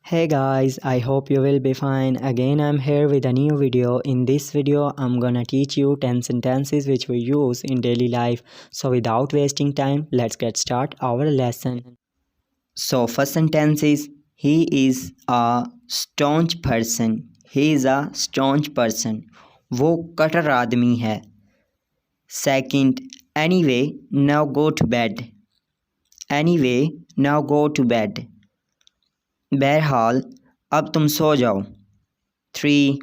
Hey guys, I hope you will be fine. Again, I'm here with a new video. In this video, I'm gonna teach you 10 sentences which we use in daily life. So without wasting time, let's get start our lesson. So first sentence is, he is a staunch person. He is a staunch person. वो कट्टर आदमी है. Second, anyway, now go to bed. Anyway, now go to bed. बहरहाल अब तुम सो जाओ. 3.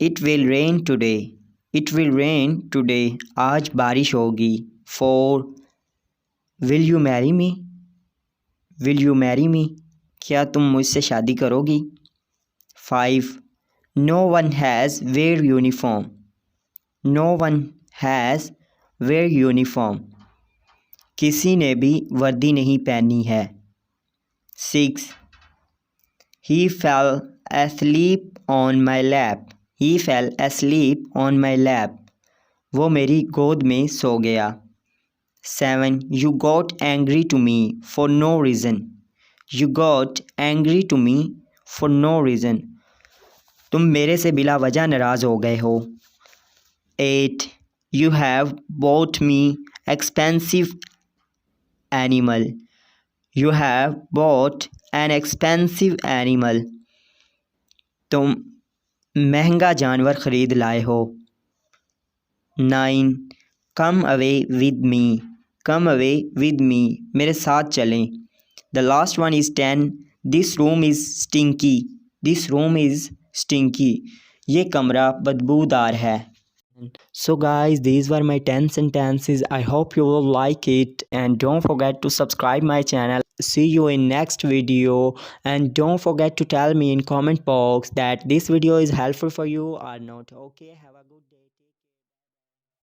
It will rain today. It will rain today. आज बारिश होगी. 4. Will you marry me? Will you marry me? क्या तुम मुझसे शादी करोगी? 5. No one has wear uniform. No one has wear uniform. किसी ने भी वर्दी नहीं पहनी है. 6. He fell asleep on my lap. He fell asleep on my lap. वो मेरी गोद में सो गया. 7. You got angry to me for no reason. You got angry to me for no reason. तुम मेरे से बिला वजह नाराज़ हो गए हो. 8. You have bought me expensive animal. You have bought an expensive animal. तुम महंगा जानवर खरीद लाए हो. 9. Come away with me. Come away with me. मेरे साथ चलें. The last one is 10. This room is stinky. This room is stinky. ये कमरा बदबूदार है. So guys, these were my 10 sentences. I hope you will like it, and don't forget to subscribe my channel. See you in next video, and don't forget to tell me in comment box that this video is helpful for you or not. Okay, have a good day.